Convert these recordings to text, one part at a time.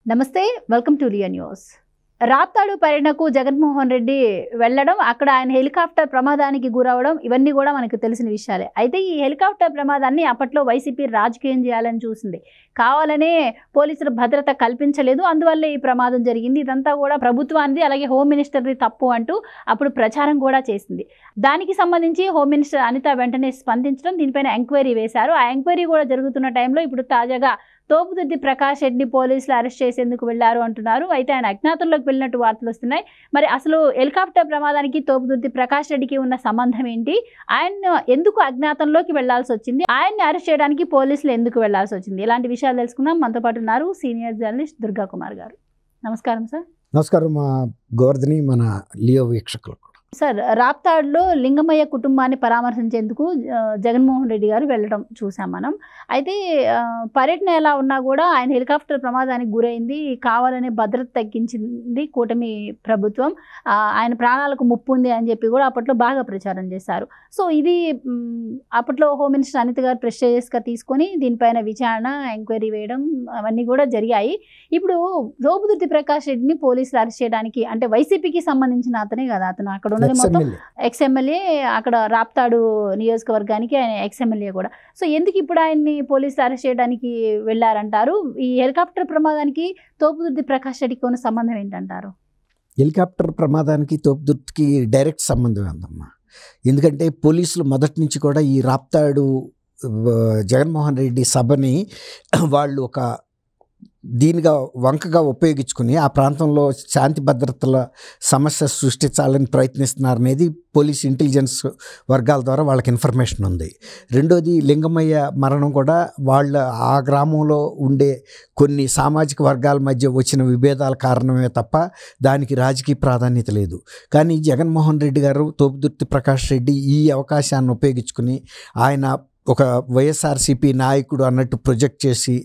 నమస్తే welcome to Liya news. Raptadu పర్యటనకు జగన్మోహన్ రెడ్డి వెళ్ళడం, అక్కడ ఆయన హెలికాప్టర్ ప్రమాదానికి గురవడం ఇవన్నీ కూడా మనకు తెలిసిన విషయాలే. అయితే ఈ హెలికాప్టర్ ప్రమాదాన్ని అప్పట్లో వైసీపీ రాజకీయం చేయాలని చూసింది. కావాలనే పోలీసులు భద్రత కల్పించలేదు, అందువల్ల ఈ ప్రమాదం జరిగింది. ఇదంతా కూడా ప్రభుత్వానికి అలాగే హోమ్ మినిస్టర్ది తప్పు అంటూ అప్పుడు ప్రచారం కూడా చేసింది. దానికి సంబంధించి హోమ్ మినిస్టర్ అనిత వెంటనే స్పందించడం, దీనిపైన ఎంక్వైరీ వేశారు. ఆ ఎంక్వైరీ కూడా జరుగుతున్న టైంలో ఇప్పుడు తాజాగా తోపుదుర్తి ప్రకాష్ రెడ్డిని పోలీసులు అరెస్ట్ చేసేందుకు వెళ్లారు అంటున్నారు. అయితే ఆయన అజ్ఞాతంలోకి వెళ్ళినట్టు వార్తలు వస్తున్నాయి. మరి అసలు హెలికాప్టర్ ప్రమాదానికి తోపుదుర్తి ప్రకాష్ రెడ్డికి ఉన్న సంబంధం ఏంటి? ఆయన ఎందుకు అజ్ఞాతంలోకి వెళ్లాల్సి వచ్చింది? ఆయన్ని అరెస్ట్ చేయడానికి పోలీసులు ఎందుకు వెళ్లాల్సి వచ్చింది? ఇలాంటి విషయాలు తెలుసుకుందాం. మనతో పాటు ఉన్నారు సీనియర్ జర్నలిస్ట్ దుర్గా కుమార్ గారు. నమస్కారం సార్. నమస్కారం మా గోవర్ధని, మన లియో వీక్షకులు. సార్, రాప్తాడులో లింగమయ్య కుటుంబాన్ని పరామర్శించేందుకు జగన్మోహన్ రెడ్డి గారు వెళ్ళడం చూసాం మనం. అయితే పర్యటన ఎలా ఉన్నా కూడా ఆయన హెలికాప్టర్ ప్రమాదానికి గురైంది, కావాలనే భద్రత తగ్గించింది కూటమి ప్రభుత్వం, ఆయన ప్రాణాలకు ముప్పు ఉంది అని చెప్పి కూడా అప్పట్లో బాగా ప్రచారం చేశారు. సో ఇది అప్పట్లో హోమ్ మినిస్టర్ అనిత గారు ప్రెస్టేజియస్గా తీసుకొని దీనిపైన విచారణ, ఎంక్వైరీ వేయడం అవన్నీ కూడా జరిగాయి. ఇప్పుడు తోపుదుర్తి ప్రకాష్ రెడ్డిని పోలీసులు అరెస్ట్ చేయడానికి, అంటే వైసీపీకి సంబంధించిన అతనే కదా, అతను అక్కడ ఉన్నది మొత్తం ఎక్స్ఎమ్మెల్యే, అక్కడ రాప్తాడు నియోజకవర్గానికి ఆయన ఎక్స్ఎమ్మెల్యే కూడా. సో ఎందుకు ఇప్పుడు ఆయన్ని పోలీసులు అరెస్ట్ చేయడానికి వెళ్ళారంటారు? ఈ హెలికాప్టర్ ప్రమాదానికి తోపుదుర్తి ప్రకాష్ రెడ్డికి ఉన్న సంబంధం ఏంటంటారు? హెలికాప్టర్ ప్రమాదానికి తోపుదుర్తికి డైరెక్ట్ సంబంధం ఉందమ్మా. ఎందుకంటే పోలీసులు మొదటి నుంచి కూడా ఈ రాప్తాడు జగన్మోహన్ రెడ్డి సభని వాళ్ళు ఒక దీనిగా వంకగా ఉపయోగించుకుని ఆ ప్రాంతంలో శాంతి భద్రతల సమస్య సృష్టించాలని ప్రయత్నిస్తున్నారనేది పోలీస్ ఇంటెలిజెన్స్ వర్గాల ద్వారా వాళ్ళకి ఇన్ఫర్మేషన్ ఉంది. రెండోది, లింగమయ్య మరణం కూడా వాళ్ళ ఆ గ్రామంలో ఉండే కొన్ని సామాజిక వర్గాల మధ్య వచ్చిన విభేదాల కారణమే తప్ప దానికి రాజకీయ ప్రాధాన్యత లేదు. కానీ జగన్మోహన్ రెడ్డి గారు తోపుదుర్తి ప్రకాష్ రెడ్డి ఈ అవకాశాన్ని ఉపయోగించుకుని ఆయన ఒక వైఎస్ఆర్సీపీ నాయకుడు అన్నట్టు ప్రొజెక్ట్ చేసి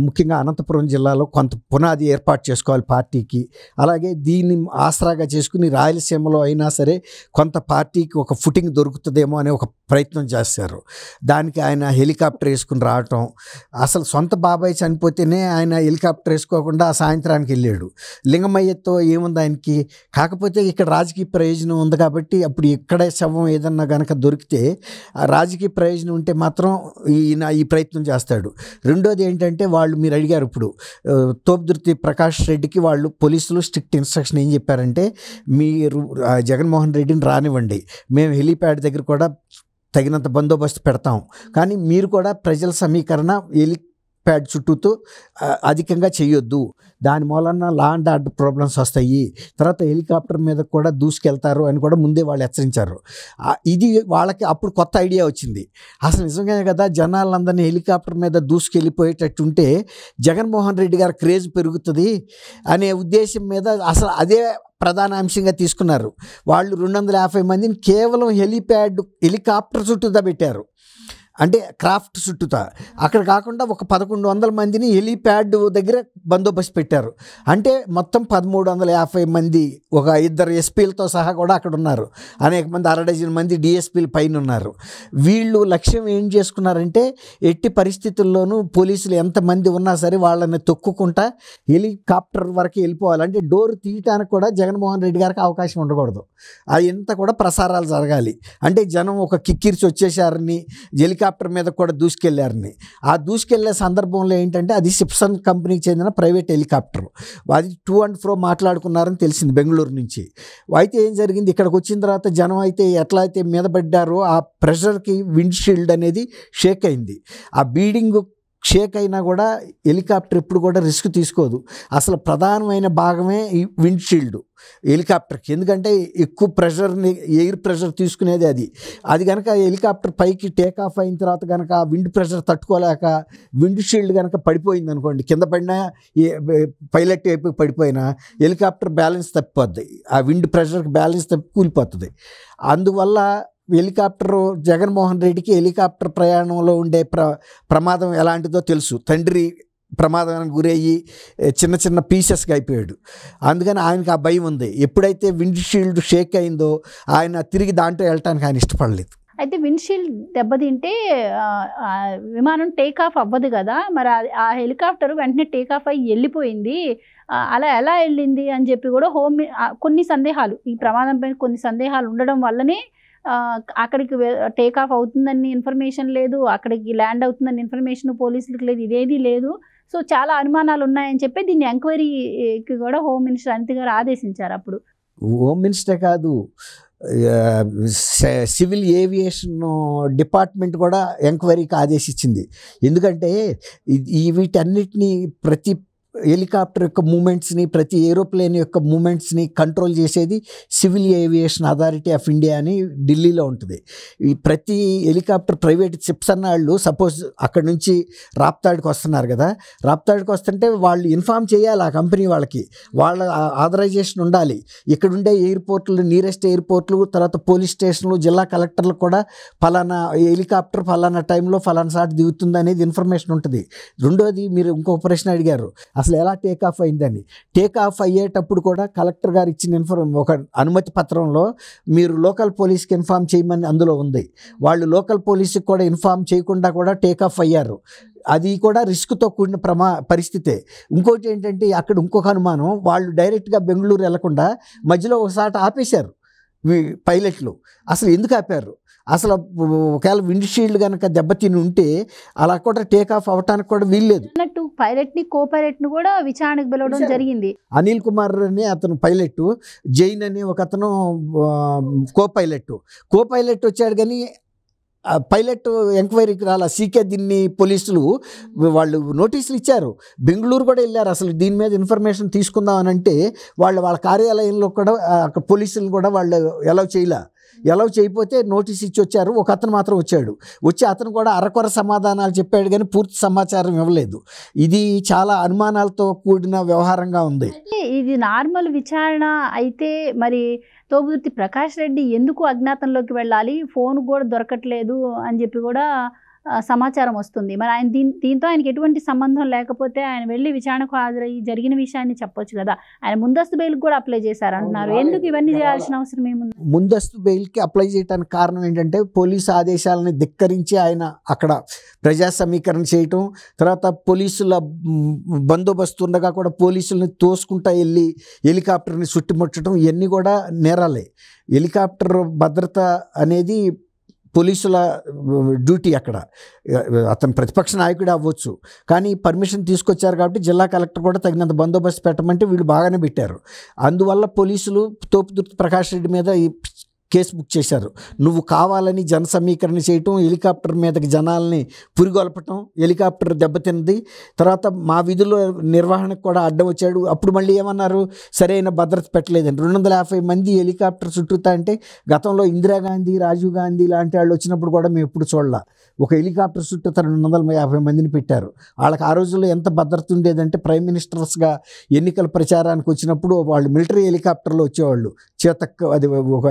ముఖ్యంగా అనంతపురం జిల్లాలో కొంత పునాది ఏర్పాటు చేసుకోవాలి పార్టీకి. అలాగే దీన్ని ఆసరాగా చేసుకుని రాయలసీమలో అయినా సరే కొంత పార్టీకి ఒక ఫుటింగ్ దొరుకుతుందేమో అనే ఒక ప్రయత్నం చేశారు. దానికి ఆయన హెలికాప్టర్ వేసుకుని రావటం, అసలు సొంత బాబాయ్ చనిపోతేనే ఆయన హెలికాప్టర్ వేసుకోకుండా సాయంత్రానికి వెళ్ళాడు. లింగమయ్యతో ఏముంది ఆయనకి? కాకపోతే ఇక్కడ రాజకీయ ప్రయోజనం ఉంది కాబట్టి అప్పుడు ఇక్కడే శవం ఏదన్నా కనుక దొరికితే రాజకీయ ప్రయోజనం ఉంటే మాత్రం ఈయన ఈ ప్రయత్నం చేస్తాడు. రెండోది ఏంటంటే, వాళ్ళు మీరు అడిగారు ఇప్పుడు తోపుదుర్తి ప్రకాష్ రెడ్డికి వాళ్ళు పోలీసులు స్ట్రిక్ట్ ఇన్స్ట్రక్షన్ ఏం చెప్పారంటే, మీరు జగన్మోహన్ రెడ్డిని రానివ్వండి, మేము హెలీప్యాడ్ దగ్గర కూడా తగినంత బందోబస్తు పెడతాం, కానీ మీరు కూడా ప్రజల సమీకరణ హెలీప్యాడ్ చుట్టూతో అధికంగా చేయొద్దు, దాని మూలన లా అండ్ ఆర్డర్ ప్రాబ్లమ్స్ వస్తాయి, తర్వాత హెలికాప్టర్ మీద కూడా దూసుకెళ్తారు అని కూడా ముందే వాళ్ళు హెచ్చరించారు. ఇది వాళ్ళకి అప్పుడు కొత్త ఐడియా వచ్చింది. అసలు నిజంగానే కదా జనాలందరినీ హెలికాప్టర్ మీద దూసుకెళ్ళిపోయేటట్టు ఉంటే జగన్మోహన్ రెడ్డి గారి క్రేజ్ పెరుగుతుంది అనే ఉద్దేశం మీద అసలు అదే ప్రధాన అంశంగా తీసుకున్నారు. వాళ్ళు 250 మందిని కేవలం హెలికాప్టర్ చుట్టూతా పెట్టారు, అంటే క్రాఫ్ట్ చుట్టూతా. అక్కడ కాకుండా ఒక 1100 మందిని హెలీప్యాడ్ దగ్గర బందోబస్తు పెట్టారు. అంటే మొత్తం 1350 మంది, ఒక 2 ఎస్పీలతో సహా కూడా అక్కడ ఉన్నారు. అనేక మంది, 60 మంది డిఎస్పీల పైన ఉన్నారు. వీళ్ళు లక్ష్యం ఏం చేసుకున్నారంటే, ఎట్టి పరిస్థితుల్లోనూ పోలీసులు ఎంతమంది ఉన్నా సరే వాళ్ళని తొక్కుకుంటా హెలికాప్టర్ వరకు వెళ్ళిపోవాలంటే డోర్ తీయటానికి కూడా జగన్మోహన్ రెడ్డి గారికి అవకాశం ఉండకూడదు. అదంతా కూడా ప్రసారాలు జరగాలి. అంటే జనం ఒక కిక్కిరిచి వచ్చేసారని, హెలికాప్టర్ మీద కూడా దూసుకెళ్లారని. ఆ దూసుకెళ్లే సందర్భంలో ఏంటంటే అది సిప్సన్ కంపెనీకి చెందిన ప్రైవేట్ హెలికాప్టర్. అది టూ అండ్ ఫ్రో మాట్లాడుకున్నారని తెలిసింది బెంగళూరు నుంచి. అయితే ఏం జరిగింది, ఇక్కడికి వచ్చిన తర్వాత జనం అయితే ఎట్లా అయితే మీద పడ్డారో ఆ ప్రెషర్కి విండ్షీల్డ్ అనేది షేక్ అయింది. ఆ బీడింగ్ షేక్ అయినా కూడా హెలికాప్టర్ ఎప్పుడు కూడా రిస్క్ తీసుకోదు. అసలు ప్రధానమైన భాగమే ఈ విండ్షీల్డ్ హెలికాప్టర్కి. ఎందుకంటే ఎక్కువ ప్రెషర్ని, ఎయిర్ ప్రెషర్ తీసుకునేది అది కనుక హెలికాప్టర్ పైకి టేక్ ఆఫ్ అయిన తర్వాత కనుక విండ్ ప్రెషర్ తట్టుకోలేక విండ్షీల్డ్ కనుక పడిపోయింది అనుకోండి, కింద పడినా పైలట్ వైపు పడిపోయినా హెలికాప్టర్ బ్యాలెన్స్ తప్పిపోద్ది, ఆ విండ్ ప్రెషర్కి బ్యాలెన్స్ తప్పి కూలిపోతుంది. అందువల్ల హెలికాప్టర్ జగన్మోహన్ రెడ్డికి హెలికాప్టర్ ప్రయాణంలో ఉండే ప్రమాదం ఎలాంటిదో తెలుసు. తండ్రి ప్రమాదానికి గురయ్యి చిన్న చిన్న పీసెస్గా అయిపోయాడు. అందుకని ఆయనకు ఆ భయం ఉంది. ఎప్పుడైతే విండ్ షీల్డ్ షేక్ అయిందో ఆయన తిరిగి దాంట్లో వెళ్ళటానికి ఆయన ఇష్టపడలేదు. అయితే విండ్షీల్డ్ దెబ్బతింటే విమానం టేక్ ఆఫ్ అవ్వదు కదా, మరి ఆ హెలికాప్టర్ వెంటనే టేక్ ఆఫ్ అయ్యి వెళ్ళిపోయింది, అలా ఎలా వెళ్ళింది అని చెప్పి కూడా కొన్ని సందేహాలు, ఈ ప్రమాదం పైన కొన్ని సందేహాలు ఉండడం వల్లనే అక్కడికి టేక్ ఆఫ్ అవుతుందని ఇన్ఫర్మేషన్ లేదు, అక్కడికి ల్యాండ్ అవుతుందని ఇన్ఫర్మేషన్ పోలీసులకు లేదు, ఇదేది లేదు. సో చాలా అనుమానాలు ఉన్నాయని చెప్పి దీన్ని ఎంక్వైరీకి కూడా హోమ్ మినిస్టర్ అనిత గారు ఆదేశించారు. అప్పుడు హోమ్ మినిస్టర్ కాదు, సివిల్ ఏవియేషన్ డిపార్ట్మెంట్ కూడా ఎంక్వైరీకి ఆదేశించింది. ఎందుకంటే వీటన్నిటినీ ప్రతి హెలికాప్టర్ యొక్క మూమెంట్స్ని, ప్రతి ఏరోప్లేన్ యొక్క మూమెంట్స్ని కంట్రోల్ చేసేది civil aviation authority of India అని ఢిల్లీలో ఉంటుంది. ఈ ప్రతి హెలికాప్టర్ ప్రైవేట్ చిప్స్ అన్న వాళ్ళు సపోజ్ అక్కడ నుంచి రాప్తాడ్కి వస్తున్నారు కదా, రాప్తాడ్కి వస్తుంటే వాళ్ళు ఇన్ఫామ్ చేయాలి ఆ కంపెనీ వాళ్ళకి, వాళ్ళ ఆథరైజేషన్ ఉండాలి. ఇక్కడుండే ఎయిర్పోర్ట్లు, నియరెస్ట్ ఎయిర్పోర్ట్లు, తర్వాత పోలీస్ స్టేషన్లు, జిల్లా కలెక్టర్లు కూడా ఫలానా హెలికాప్టర్ ఫలానా టైంలో ఫలానా సాట్ దిగుతుంది అనేది ఇన్ఫర్మేషన్ ఉంటుంది. రెండోది, మీరు ఇంకొక ప్రశ్న అడిగారు, అసలు ఎలా టేక్ ఆఫ్ అయిందని. టేక్ ఆఫ్ అయ్యేటప్పుడు కూడా కలెక్టర్ గారు ఇచ్చిన ఒక అనుమతి పత్రంలో మీరు లోకల్ పోలీస్కి ఇన్ఫామ్ చేయమని అందులో ఉంది. వాళ్ళు లోకల్ పోలీస్కి కూడా ఇన్ఫామ్ చేయకుండా కూడా టేక్ ఆఫ్ అయ్యారు. అది కూడా రిస్క్తో కూడిన పరిస్థితే. ఇంకోటి ఏంటంటే అక్కడ ఇంకొక అనుమానం, వాళ్ళు డైరెక్ట్గా బెంగళూరు వెళ్లకుండా మధ్యలో ఒకసారి ఆపేశారు పైలట్లు. అసలు ఎందుకు ఆపారు? అసలు ఒకవేళ విండ్షీల్డ్ కనుక దెబ్బతిని ఉంటే అలా కూడా టేక్ ఆఫ్ అవటానికి కూడా వీల్లేదు. అన్నట్టు పైలట్ని, కో పైలట్ని కూడా విచారణకు పిలవడం జరిగింది. అనిల్ కుమార్ అని అతను పైలట్, జైన్ అని ఒక అతను కో పైలట్ వచ్చాడు. కానీ పైలట్ ఎంక్వైరీకి రాలా. సీకే దీన్ని పోలీసులు వాళ్ళు నోటీసులు ఇచ్చారు, బెంగళూరు కూడా వెళ్ళారు అసలు దీని మీద ఇన్ఫర్మేషన్ తీసుకుందాం అని అంటే వాళ్ళ కార్యాలయంలో కూడా అక్కడ పోలీసులు కూడా వాళ్ళు ఎలా చేయకపోతే నోటీస్ ఇచ్చి వచ్చారు. ఒక అతను మాత్రం వచ్చి అతను కూడా అరకొర సమాధానాలు చెప్పాడు కానీ పూర్తి సమాచారం ఇవ్వలేదు. ఇది చాలా అనుమానాలతో కూడిన వ్యవహారంగా ఉంది. ఇది నార్మల్ విచారణ అయితే మరి తోపుదుర్తి ప్రకాష్ రెడ్డి ఎందుకు అజ్ఞాతంలోకి వెళ్ళాలి, ఫోన్ కూడా దొరకట్లేదు అని చెప్పి కూడా సమాచారం వస్తుంది. మరి ఆయన దీంతో ఆయనకి ఎటువంటి సంబంధం లేకపోతే ఆయన వెళ్ళి విచారణకు హాజరయ్యి జరిగిన విషయాన్ని చెప్పొచ్చు కదా. ఆయన ముందస్తు బెయిల్కి కూడా అప్లై చేశారు అంటున్నారు. ఎందుకు ఇవన్నీ చేయాల్సిన అవసరం ఏముంది? ముందస్తు బెయిల్కి అప్లై చేయడానికి కారణం ఏంటంటే పోలీసు ఆదేశాలను ధిక్కరించి ఆయన అక్కడ ప్రజా సమీకరణ చేయటం, తర్వాత పోలీసుల బందోబస్తు ఉండగా కూడా పోలీసుల్ని తోసుకుంటా వెళ్ళి హెలికాప్టర్ని చుట్టుముట్టడం, ఇవన్నీ కూడా నేరాలే. హెలికాప్టర్ భద్రత అనేది పోలీసుల డ్యూటీ. అక్కడ అతను ప్రతిపక్ష నాయకుడు అవ్వచ్చు, కానీ పర్మిషన్ తీసుకొచ్చారు కాబట్టి జిల్లా కలెక్టర్ కూడా తగినంత బందోబస్తు పెట్టమంటే వీళ్ళు బాగానే పెట్టారు. అందువల్ల పోలీసులు తోపుదుర్తి ప్రకాష్ రెడ్డి మీద ఈ కేసు బుక్ చేశారు. నువ్వు కావాలని జన సమీకరణ చేయటం, హెలికాప్టర్ మీదకి జనాల్ని పురిగొల్పటం, హెలికాప్టర్ దెబ్బతిన్నది, తర్వాత మా విధుల నిర్వహణకు కూడా అడ్డం వచ్చాడు. అప్పుడు మళ్ళీ ఏమన్నారు, సరైన భద్రత పెట్టలేదని. 250 మంది హెలికాప్టర్ చుట్టూతా అంటే గతంలో ఇందిరాగాంధీ, రాజీవ్ గాంధీ లాంటి వాళ్ళు వచ్చినప్పుడు కూడా మేము ఎప్పుడు చూడాల. ఒక హెలికాప్టర్ చుట్టూ 250 మందిని పెట్టారు. వాళ్ళకి ఆ రోజుల్లో ఎంత భద్రత ఉండేదంటే ప్రైమ్ మినిస్టర్స్గా ఎన్నికల ప్రచారానికి వచ్చినప్పుడు వాళ్ళు మిలిటరీ హెలికాప్టర్లో వచ్చేవాళ్ళు. చేతక్ అది ఒక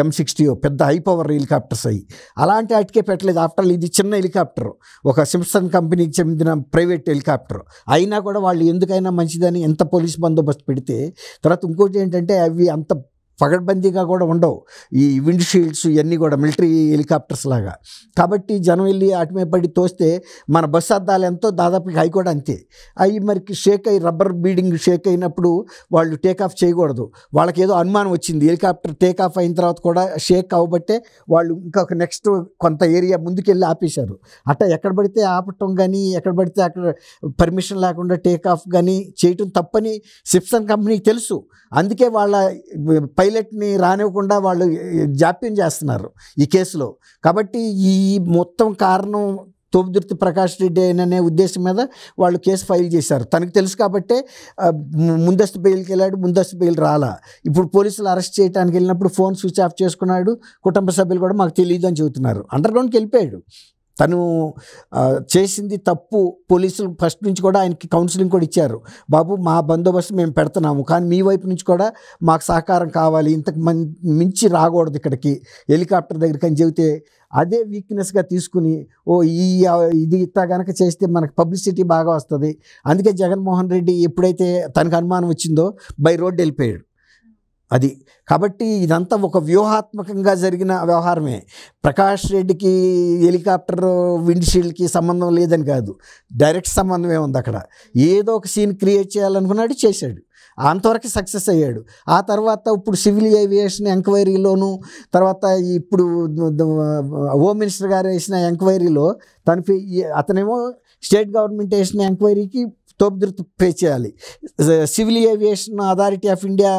M60 పెద్ద హై పవర్ హెలికాప్టర్స్ అయ్యి, అలాంటి వాటికే పెట్టలేదు. ఆఫ్టర్ ఇది చిన్న హెలికాప్టర్, ఒక సింప్సన్ కంపెనీకి చెందిన ప్రైవేట్ హెలికాప్టర్ అయినా కూడా వాళ్ళు ఎందుకైనా మంచిదని ఎంత పోలీస్ బందోబస్తు పెడితే. తర్వాత ఇంకోటి ఏంటంటే అవి అంత పగడ్బందీగా కూడా ఉండవు ఈ విండ్ షీల్డ్స్, ఇవన్నీ కూడా మిలిటరీ హెలికాప్టర్స్ లాగా. కాబట్టి జనం వెళ్ళి వాటి మీద పడి తోస్తే మన బస్సు అద్దాలు ఎంతో దాదాపు అవి కూడా అంతే. అవి మరి షేక్ అయ్యి రబ్బర్ బీడింగ్ షేక్ అయినప్పుడు వాళ్ళు టేక్ ఆఫ్ చేయకూడదు. వాళ్ళకి ఏదో అనుమానం వచ్చింది, హెలికాప్టర్ టేక్ ఆఫ్ అయిన తర్వాత కూడా షేక్ అవ్వబట్టే వాళ్ళు ఇంకొక నెక్స్ట్ కొంత ఏరియా ముందుకెళ్ళి ఆపేశారు. అట్లా ఎక్కడ పడితే ఆపటం కానీ, ఎక్కడ పడితే అక్కడ పర్మిషన్ లేకుండా టేక్ ఆఫ్ కానీ చేయటం తప్పని సిప్సన్ కంపెనీకి తెలుసు. అందుకే వాళ్ళ పైలట్ని రానివ్వకుండా వాళ్ళు జాప్యం చేస్తున్నారు ఈ కేసులో. కాబట్టి ఈ మొత్తం కారణం తోపుదుర్తి ప్రకాష్ రెడ్డి అనే ఉద్దేశం మీద వాళ్ళు కేసు ఫైల్ చేశారు. తనకు తెలుసు కాబట్టే ముందస్తు బెయిల్కి వెళ్ళాడు, ముందస్తు బెయిల్ రాలా. ఇప్పుడు పోలీసులు అరెస్ట్ చేయడానికి వెళ్ళినప్పుడు ఫోన్ స్విచ్ ఆఫ్ చేసుకున్నాడు. కుటుంబ సభ్యులు కూడా మాకు తెలియదు అని చెబుతున్నారు. అండర్గ్రౌండ్కి వెళ్ళిపోయాడు. తను చేసింది తప్పు. పోలీసులు ఫస్ట్ నుంచి కూడా ఆయనకి కౌన్సిలింగ్ కూడా ఇచ్చారు, బాబు మా బందోబస్తు మేము పెడుతున్నాము, కానీ మీ వైపు నుంచి కూడా మాకు సహకారం కావాలి, ఇంతకు మించి రాకూడదు ఇక్కడికి హెలికాప్టర్ దగ్గరికి అని చెబితే అదే వీక్నెస్గా తీసుకుని ఇది ఇట్లా కనుక చేస్తే మనకు పబ్లిసిటీ బాగా వస్తుంది. అందుకే జగన్మోహన్ రెడ్డి ఎప్పుడైతే తనకు అనుమానం వచ్చిందో బై రోడ్డు వెళ్ళిపోయాడు. అది కాబట్టి ఇదంతా ఒక వ్యూహాత్మకంగా జరిగిన వ్యవహారమే. ప్రకాష్ రెడ్డికి హెలికాప్టర్ విండ్షీల్డ్కి సంబంధం లేదని కాదు, డైరెక్ట్ సంబంధమే ఉంది అక్కడ. ఏదో ఒక సీన్ క్రియేట్ చేయాలనుకున్నాడు, చేశాడు, అంతవరకు సక్సెస్ అయ్యాడు. ఆ తర్వాత ఇప్పుడు సివిల్ ఏవియేషన్ ఎంక్వైరీలోను, తర్వాత ఇప్పుడు హోమ్ మినిస్టర్ గారు వేసిన ఎంక్వైరీలో అతనేమో స్టేట్ గవర్నమెంట్ వేసిన ఎంక్వైరీకి తోపుదుర్తి పే చేయాలి. Civil aviation authority of India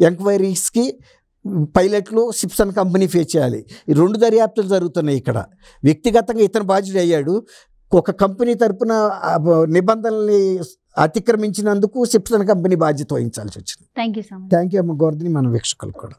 ఎంక్వైరీస్కి పైలట్లు సిప్సన్ కంపెనీ పే చేయాలి. ఈ 2 దర్యాప్తులు జరుగుతున్నాయి ఇక్కడ. వ్యక్తిగతంగా ఇతను బాధ్యుడు అయ్యాడు. ఒక కంపెనీ తరపున నిబంధనల్ని అతిక్రమించినందుకు సిప్సన్ కంపెనీ బాధ్యత వహించాల్సి వచ్చింది. Thank you so much. Thank you అమ్మ గోవర్ధని, మన వీక్షకులకు కూడా.